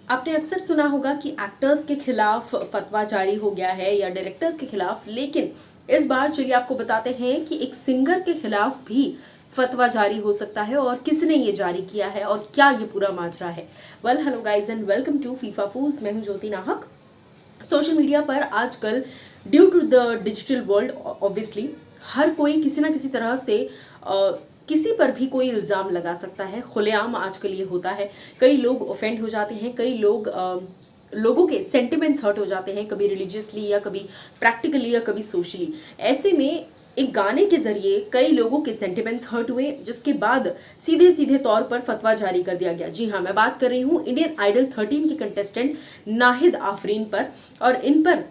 आपने अक्सर सुना होगा कि एक्टर्स के खिलाफ फतवा जारी हो गया है या डायरेक्टर्स के खिलाफ, लेकिन इस बार चलिए आपको बताते हैं कि एक सिंगर के खिलाफ भी फतवा जारी हो सकता है और किसने ये जारी किया है और क्या ये पूरा माजरा है। Well, hello guys and welcome to फीफा फूज। मैं हूं ज्योति नाहक। सोशल मीडिया पर आजकल due to the digital world obviously हर कोई किसी ना किसी तरह से किसी पर भी कोई इल्ज़ाम लगा सकता है। खुलेआम आजकल ये होता है। कई लोग ऑफेंड हो जाते हैं, कई लोगों के सेंटिमेंट्स हर्ट हो जाते हैं, कभी रिलीजियसली या कभी प्रैक्टिकली या कभी सोशली। ऐसे में एक गाने के जरिए कई लोगों के सेंटिमेंट्स हर्ट हुए, जिसके बाद सीधे सीधे तौर पर फतवा जारी कर दिया गया। जी हाँ, मैं बात कर रही हूँ इंडियन आइडल 13 के कंटेस्टेंट नाहिद आफरीन पर, और इन पर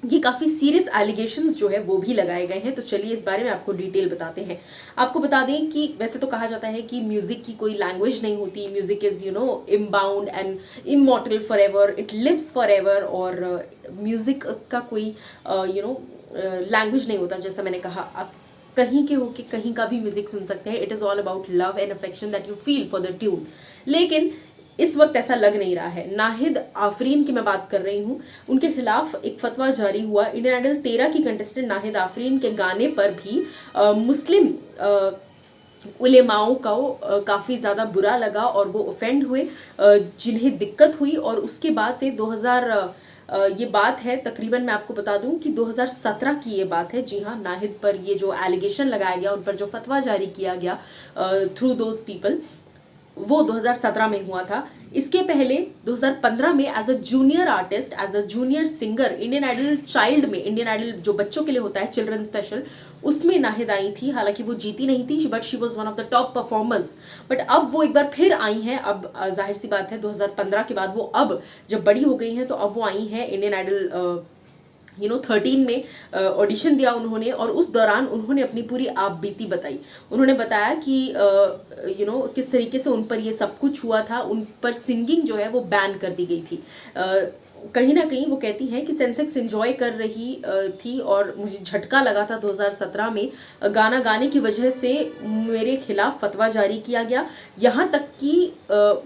ये काफी सीरियस एलिगेशंस जो है वो भी लगाए गए हैं। तो चलिए इस बारे में आपको डिटेल बताते हैं। आपको बता दें कि वैसे तो कहा जाता है कि म्यूजिक की कोई लैंग्वेज नहीं होती, music is unbound and immortal forever, it lives forever. और म्यूजिक का कोई लैंग्वेज नहीं होता। जैसा मैंने कहा, आप कहीं के होके कहीं का भी म्यूजिक सुन सकते हैं। It is all about love and affection that you feel for the tune. लेकिन इस वक्त ऐसा लग नहीं रहा है। नाहिद आफरीन की मैं बात कर रही हूँ, उनके खिलाफ एक फतवा जारी हुआ। इंडियन आइडल 13 की कंटेस्टेंट नाहिद आफरीन के गाने पर भी मुस्लिम उलेमाओं को काफ़ी ज़्यादा बुरा लगा और वो ऑफेंड हुए, जिन्हें दिक्कत हुई। और उसके बाद से 2000 ये बात है, तकरीबन मैं आपको बता दूं कि 2017 की ये बात है। जी हाँ, नाहिद पर ये जो एलिगेशन लगाया गया, उन पर जो फतवा जारी किया गया थ्रू दोज पीपल, वो 2017 में हुआ था। इसके पहले 2015 में as a junior artist, as a junior singer, Indian Idol child में, इंडियन आइडल जो बच्चों के लिए होता है, चिल्ड्रन स्पेशल, उसमें नाहिद आई थी। हालांकि वो जीती नहीं थी, but she was one of the top performers. But अब वो एक बार फिर आई हैं। अब जाहिर सी बात है, 2015 के बाद वो अब जब बड़ी हो गई हैं तो अब वो आई हैं इंडियन आइडल 13 में ऑडिशन दिया उन्होंने। और उस दौरान उन्होंने अपनी पूरी आप बीती बताई। उन्होंने बताया कि किस तरीके से उन पर ये सब कुछ हुआ था। उन पर सिंगिंग जो है वो बैन कर दी गई थी। कहीं ना कहीं वो कहती हैं कि सेंसेक्स एंजॉय कर रही थी और मुझे झटका लगा था 2017 में गाना गाने की वजह से मेरे खिलाफ फतवा जारी किया गया। यहाँ तक कि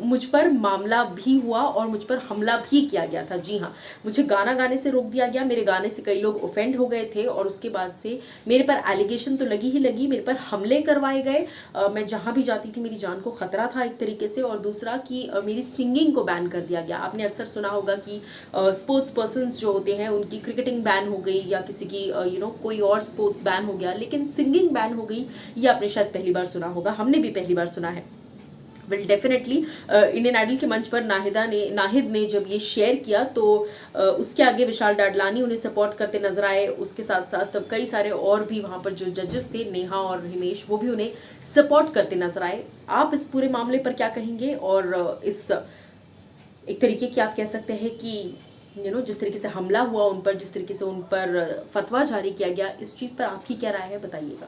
मुझ पर मामला भी हुआ और मुझ पर हमला भी किया गया था। जी हाँ, मुझे गाना गाने से रोक दिया गया। मेरे गाने से कई लोग ऑफेंड हो गए थे और उसके बाद से मेरे पर एलिगेशन तो लगी ही लगी, मेरे पर हमले करवाए गए। मैं जहाँ भी जाती थी मेरी जान को खतरा था एक तरीके से। और दूसरा कि मेरी सिंगिंग को बैन कर दिया गया। आपने अक्सर सुना होगा कि स्पोर्ट्स पर्सन्स जो होते हैं उनकी क्रिकेटिंग बैन हो गई या किसी की कोई और स्पोर्ट्स बैन हो गया, लेकिन सिंगिंग बैन हो गई। ये आपने शायद पहली बार सुना होगा, हमने भी पहली बार सुना है। वेल, डेफिनेटली इंडियन आइडल के मंच पर नाहिद ने जब ये शेयर किया तो उसके आगे विशाल डाडलानी उन्हें सपोर्ट करते नजर आए। उसके साथ साथ कई सारे और भी वहां पर जो जजेस थे, नेहा और हिमेश, वो भी उन्हें सपोर्ट करते नजर आए। आप इस पूरे मामले पर क्या कहेंगे? और इस एक तरीके की आप कह सकते हैं कि जिस तरीके से हमला हुआ उन पर, जिस तरीके से उन पर फतवा जारी किया गया, इस चीज़ पर आपकी क्या राय है, बताइएगा।